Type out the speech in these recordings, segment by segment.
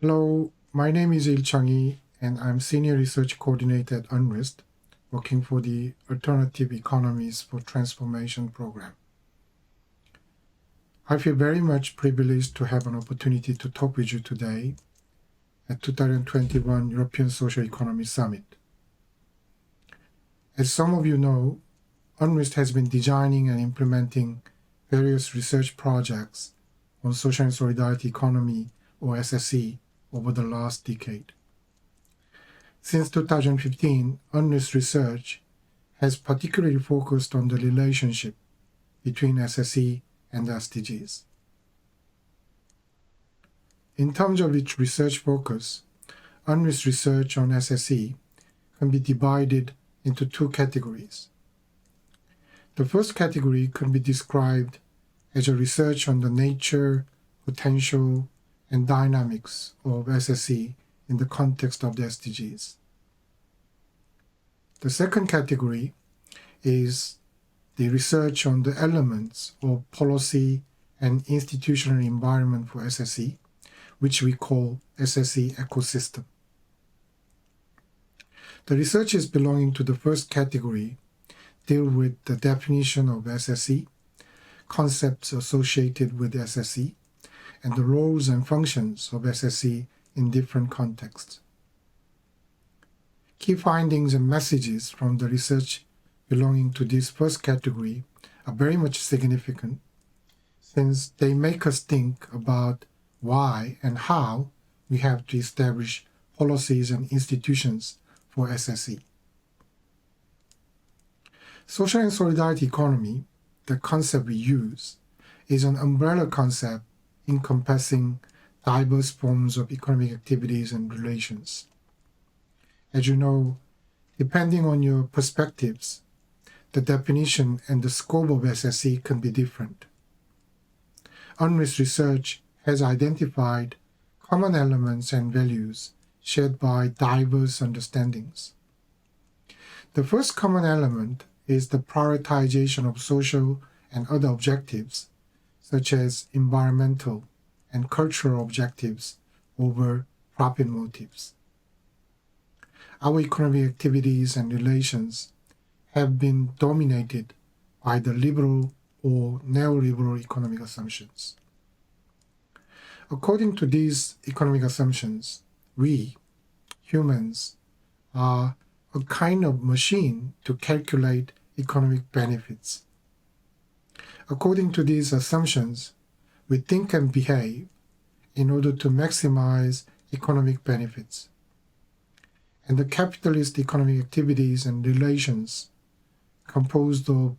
Hello, my name is Ilcheong Yi, and I'm Senior Research Coordinator at UNRISD, working for the Alternative Economies for Transformation program. I feel very much privileged to have an opportunity to talk with you today at 2021 European Social Economy Summit. As some of you know, UNRISD has been designing and implementing various research projects on social and solidarity economy, or SSE, over the last decade. Since 2015, UNRISD research has particularly focused on the relationship between SSE and SDGs. In terms of its research focus, UNRISD research on SSE can be divided into two categories. The first category can be described as a research on the nature, potential, and dynamics of SSE in the context of the SDGs. The second category is the research on the elements of policy and institutional environment for SSE, which we call Sse Ecosystem. The researches belonging to the first category deal with the definition of SSE, concepts associated with SSE, and the roles and functions of SSE in different contexts. Key findings and messages from the research belonging to this first category are very much significant, since they make us think about why and how we have to establish policies and institutions for SSE. Social and solidarity economy, the concept we use, is an umbrella concept encompassing diverse forms of economic activities and relations. As you know, depending on your perspectives, the definition and the scope of SSE can be different. UNRISD research has identified common elements and values shared by diverse understandings. The first common element is the prioritization of social and other objectives, such as environmental and cultural objectives over profit motives. Our economic activities and relations have been dominated by the liberal or neoliberal economic assumptions. According to these economic assumptions, we, humans, are a kind of machine to calculate economic benefits. According to these assumptions, we think and behave in order to maximize economic benefits. And the capitalist economic activities and relations composed of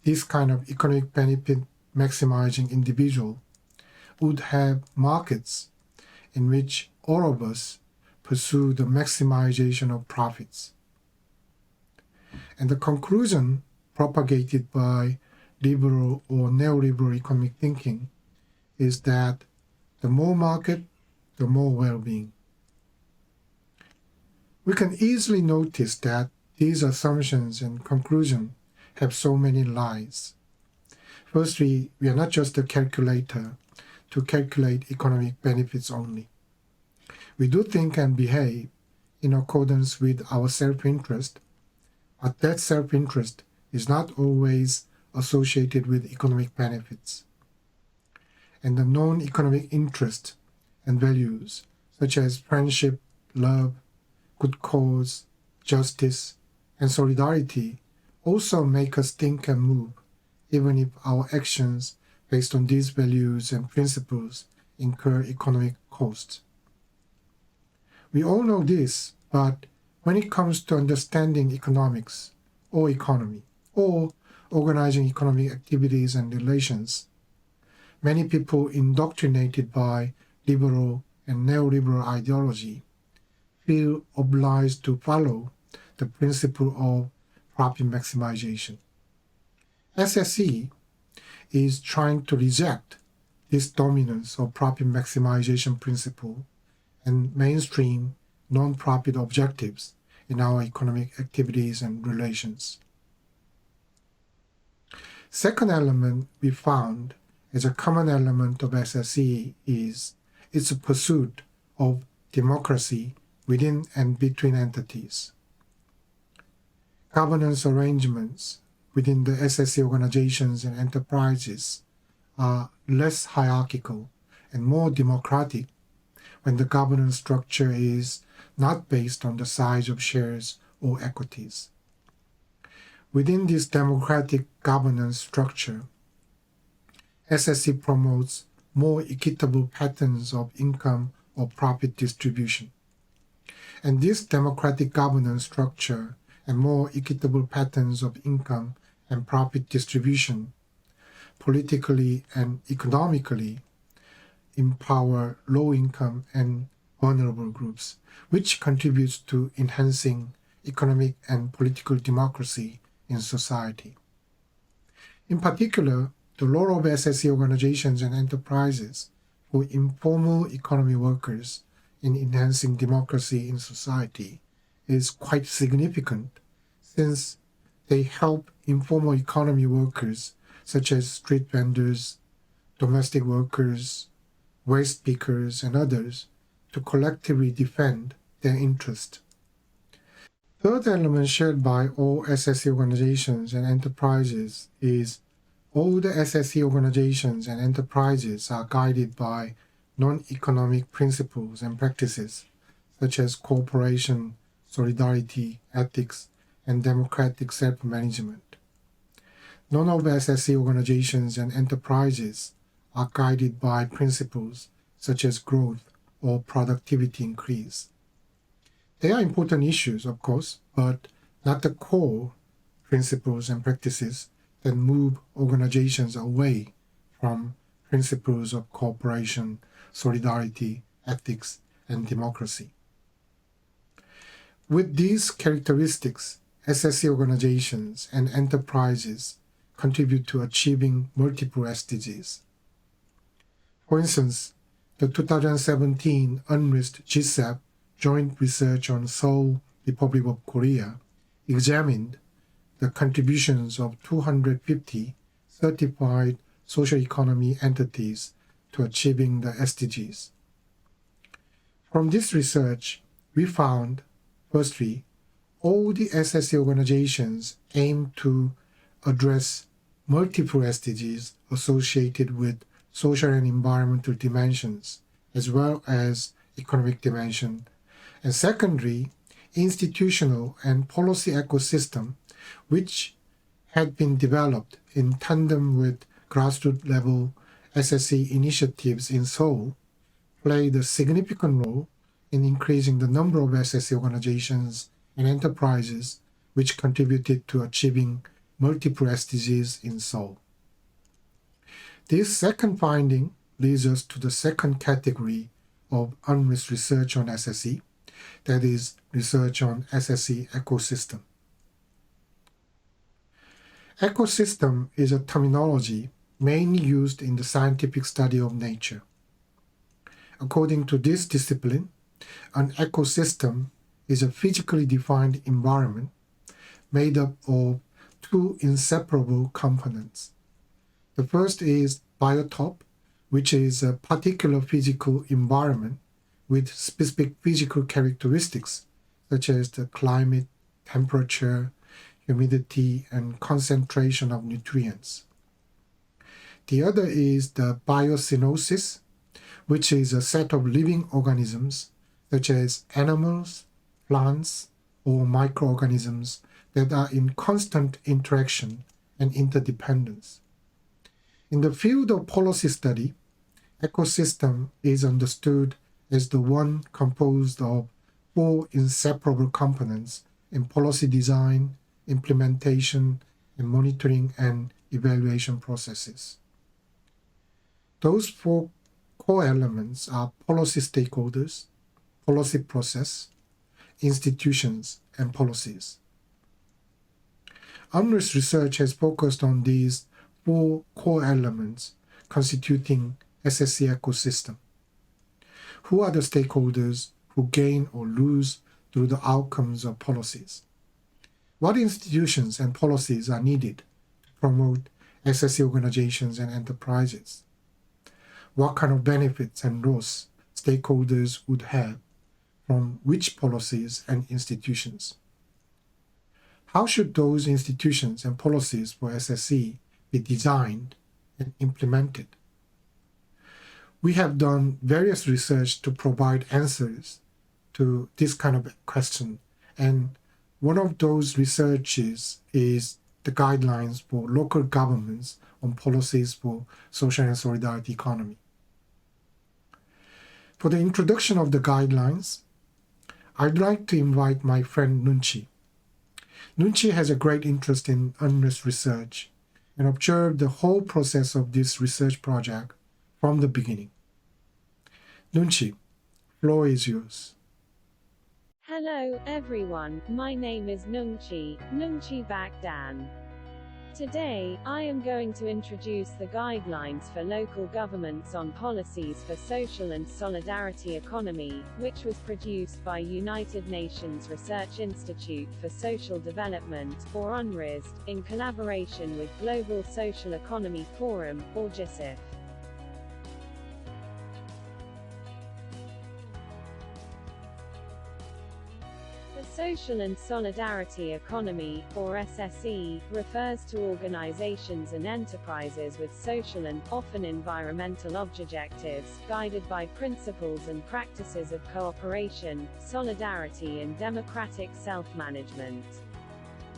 this kind of economic benefit maximizing individual would have markets in which all of us pursue the maximization of profits. And the conclusion propagated by liberal or neoliberal economic thinking is that the more market, the more well-being. We can easily notice that these assumptions and conclusions have so many lies. Firstly, we are not just a calculator to calculate economic benefits only. We do think and behave in accordance with our self-interest, but that self-interest is not always associated with economic benefits. And the non-economic interests and values, such as friendship, love, good cause, justice, and solidarity, also make us think and move, even if our actions based on these values and principles incur economic costs. We all know this, but when it comes to understanding economics or economy, or organizing economic activities and relations, many people indoctrinated by liberal and neoliberal ideology feel obliged to follow the principle of profit maximization. SSE is trying to reject this dominance of profit maximization principle and mainstream non-profit objectives in our economic activities and relations. Second element we found as a common element of SSE is its pursuit of democracy within and between entities. Governance arrangements within the SSE organizations and enterprises are less hierarchical and more democratic when the governance structure is not based on the size of shares or equities. Within this democratic governance structure, SSE promotes more equitable patterns of income or profit distribution. And this democratic governance structure and more equitable patterns of income and profit distribution politically and economically empower low-income and vulnerable groups, which contributes to enhancing economic and political democracy in society. In particular, the role of SSE organizations and enterprises for informal economy workers in enhancing democracy in society is quite significant, since they help informal economy workers such as street vendors, domestic workers, waste pickers, and others to collectively defend their interest. Third element shared by all SSE organizations and enterprises is all the SSE organizations and enterprises are guided by non-economic principles and practices such as cooperation, solidarity, ethics, and democratic self-management. None of SSE organizations and enterprises are guided by principles such as growth or productivity increase. They are important issues, of course, but not the core principles and practices that move organizations away from principles of cooperation, solidarity, ethics, and democracy. With these characteristics, SSE organizations and enterprises contribute to achieving multiple SDGs. For instance, the 2017 UNRISD GSEF Joint Research on Seoul, Republic of Korea examined the contributions of 250 certified social economy entities to achieving the SDGs. From this research, we found, firstly, all the SSE organizations aim to address multiple SDGs associated with social and environmental dimensions, as well as economic dimension. And secondly, institutional and policy ecosystem, which had been developed in tandem with grassroots level SSE initiatives in Seoul, played a significant role in increasing the number of SSE organizations and enterprises which contributed to achieving multiple SDGs in Seoul. This second finding leads us to the second category of UNRISD research on SSE, that is, research on SSE ecosystem. Ecosystem is a terminology mainly used in the scientific study of nature. According to this discipline, an ecosystem is a physically defined environment made up of two inseparable components. The first is biotope, which is a particular physical environment with specific physical characteristics such as the climate, temperature, humidity, and concentration of nutrients. The other is the biosynosis, which is a set of living organisms such as animals, plants, or microorganisms that are in constant interaction and interdependence. In the field of policy study, ecosystem is understood as the one composed of four inseparable components in policy design, implementation, and monitoring and evaluation processes. Those four core elements are policy stakeholders, policy process, institutions, and policies. UNRISD research has focused on these four core elements constituting SSE ecosystem. Who are the stakeholders who gain or lose through the outcomes of policies? What institutions and policies are needed to promote SSE organizations and enterprises? What kind of benefits and loss stakeholders would have from which policies and institutions. How should those institutions and policies for SSE be designed and implemented? We have done various research to provide answers to this kind of question, and one of those researches is the guidelines for local governments on policies for social and solidarity economy. For the introduction of the guidelines, I'd like to invite my friend Nunchi. Nunchi has a great interest in UNRISD research and observed the whole process of this research project from the beginning. Nunchi, floor is yours. Hello, everyone. My name is Nunchi Bakdan. Today, I am going to introduce the guidelines for local governments on policies for social and solidarity economy, which was produced by United Nations Research Institute for Social Development, or UNRISD, in collaboration with Global Social Economy Forum, or GSEF. The social and solidarity economy, or SSE, refers to organizations and enterprises with social and, often environmental objectives, guided by principles and practices of cooperation, solidarity and democratic self-management.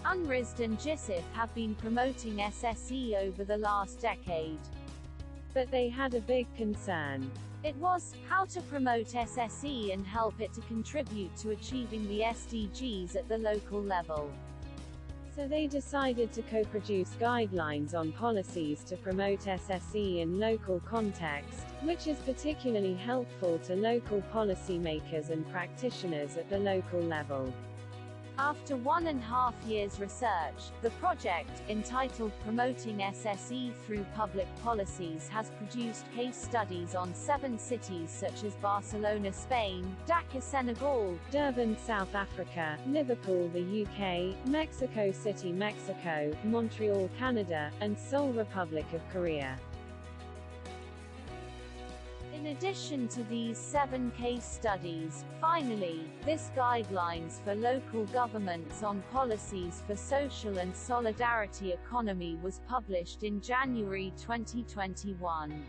UNRISD and GSEF have been promoting SSE over the last decade. But they had a big concern. It was how to promote SSE and help it to contribute to achieving the SDGs at the local level. So they decided to co-produce guidelines on policies to promote SSE in local context, which is particularly helpful to local policymakers and practitioners at the local level. After 1.5 years research, the project, entitled Promoting SSE Through Public Policies, has produced case studies on 7 cities such as Barcelona, Spain, Dakar, Senegal, Durban, South Africa, Liverpool, the UK, Mexico City, Mexico, Montreal, Canada, and Seoul, Republic of Korea. In addition to these 7 case studies, finally, this guidelines for local governments on policies for social and solidarity economy was published in January 2021.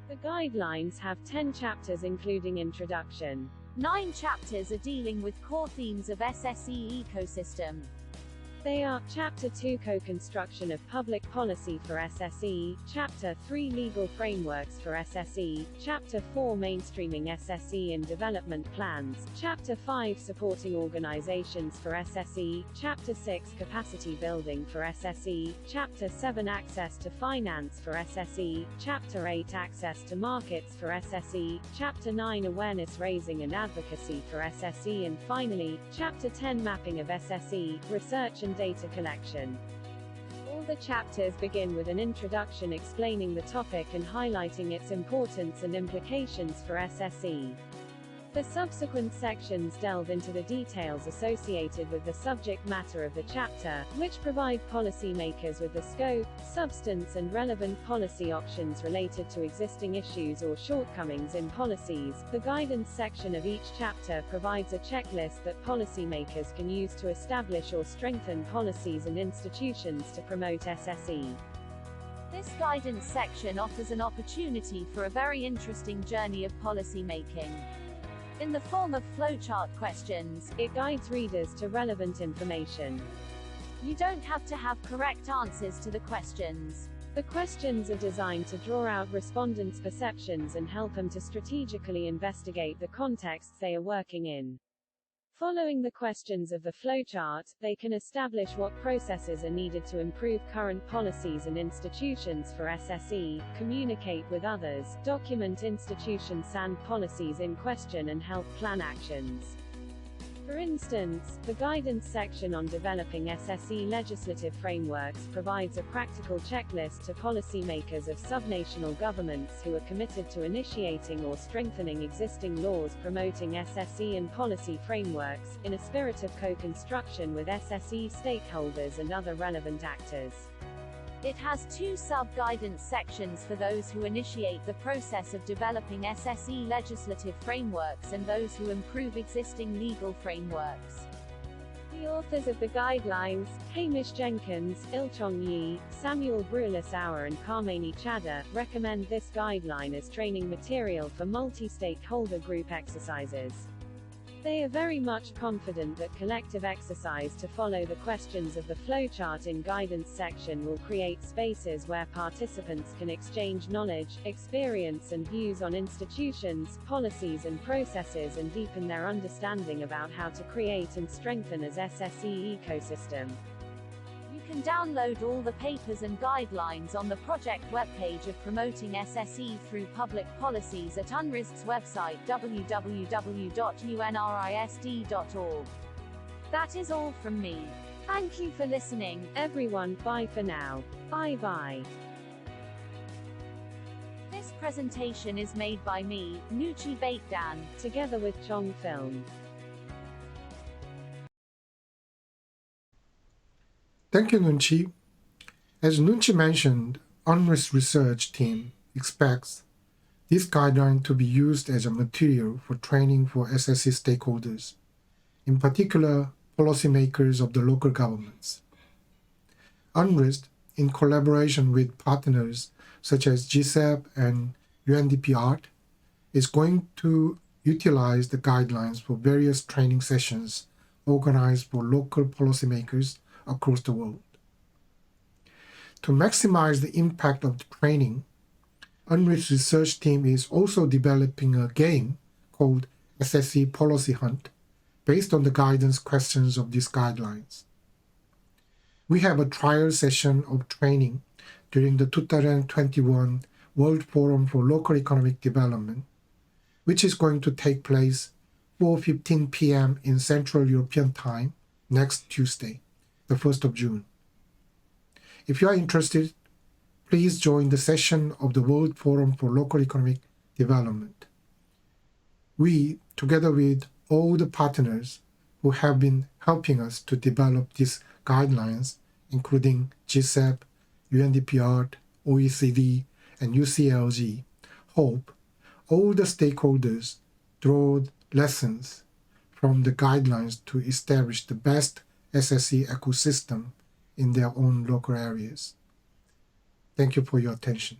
The guidelines have 10 chapters including introduction. 9 chapters are dealing with core themes of Sse Ecosystem. They are, Chapter 2 Co-construction of public policy for SSE, Chapter 3 Legal frameworks for SSE, Chapter 4 Mainstreaming SSE in development plans, Chapter 5 Supporting organizations for SSE, Chapter 6 Capacity building for SSE, Chapter 7 Access to finance for SSE, Chapter 8 Access to markets for SSE, Chapter 9 Awareness raising and advocacy for SSE, and finally, Chapter 10 Mapping of SSE, research and data collection. All the chapters begin with an introduction explaining the topic and highlighting its importance and implications for SSE. The subsequent sections delve into the details associated with the subject matter of the chapter, which provide policymakers with the scope, substance and relevant policy options related to existing issues or shortcomings in policies. The guidance section of each chapter provides a checklist that policymakers can use to establish or strengthen policies and institutions to promote SSE. This guidance section offers an opportunity for a very interesting journey of policy making. In the form of flowchart questions, it guides readers to relevant information. You don't have to have correct answers to the questions. The questions are designed to draw out respondents' perceptions and help them to strategically investigate the contexts they are working in. Following the questions of the flowchart, they can establish what processes are needed to improve current policies and institutions for SSE, communicate with others, document institutions and policies in question and help plan actions. For instance, the guidance section on developing SSE legislative frameworks provides a practical checklist to policymakers of subnational governments who are committed to initiating or strengthening existing laws promoting SSE and policy frameworks, in a spirit of co-construction with SSE stakeholders and other relevant actors. It has 2 sub-guidance sections for those who initiate the process of developing SSE legislative frameworks and those who improve existing legal frameworks. The authors of the guidelines, Hamish Jenkins, Ilcheong Yi, Samuel Brulesauer and Carmany Chadha, recommend this guideline as training material for multi-stakeholder group exercises. They are very much confident that collective exercise to follow the questions of the flowchart in guidance section will create spaces where participants can exchange knowledge, experience and views on institutions, policies and processes and deepen their understanding about how to create and strengthen as Sse Ecosystem. You can download all the papers and guidelines on the project webpage of Promoting SSE through Public Policies at UNRISD's website www.unrisd.org. That is all from me. Thank you for listening, everyone. Bye for now. Bye. This presentation is made by me, Nuchi Baekdan, together with Chong Film. Thank you, Nunchi. As Nunchi mentioned, UNRISD research team expects this guideline to be used as a material for training for SSE stakeholders, in particular policymakers of the local governments. UNRISD, in collaboration with partners such as GSEF and UNDP-ART, is going to utilize the guidelines for various training sessions organized for local policymakers across the world. To maximize the impact of the training, UNRISD's research team is also developing a game called SSE Policy Hunt based on the guidance questions of these guidelines. We have a trial session of training during the 2021 World Forum for Local Economic Development, which is going to take place 4:15 p.m. in Central European Time next Tuesday, the 1st of June. If you are interested, please join the session of the World Forum for Local Economic Development. We, together with all the partners who have been helping us to develop these guidelines, including GSEF, UNDP-ART, OECD, and UCLG, hope all the stakeholders draw lessons from the guidelines to establish the best SSE ecosystem in their own local areas. Thank you for your attention.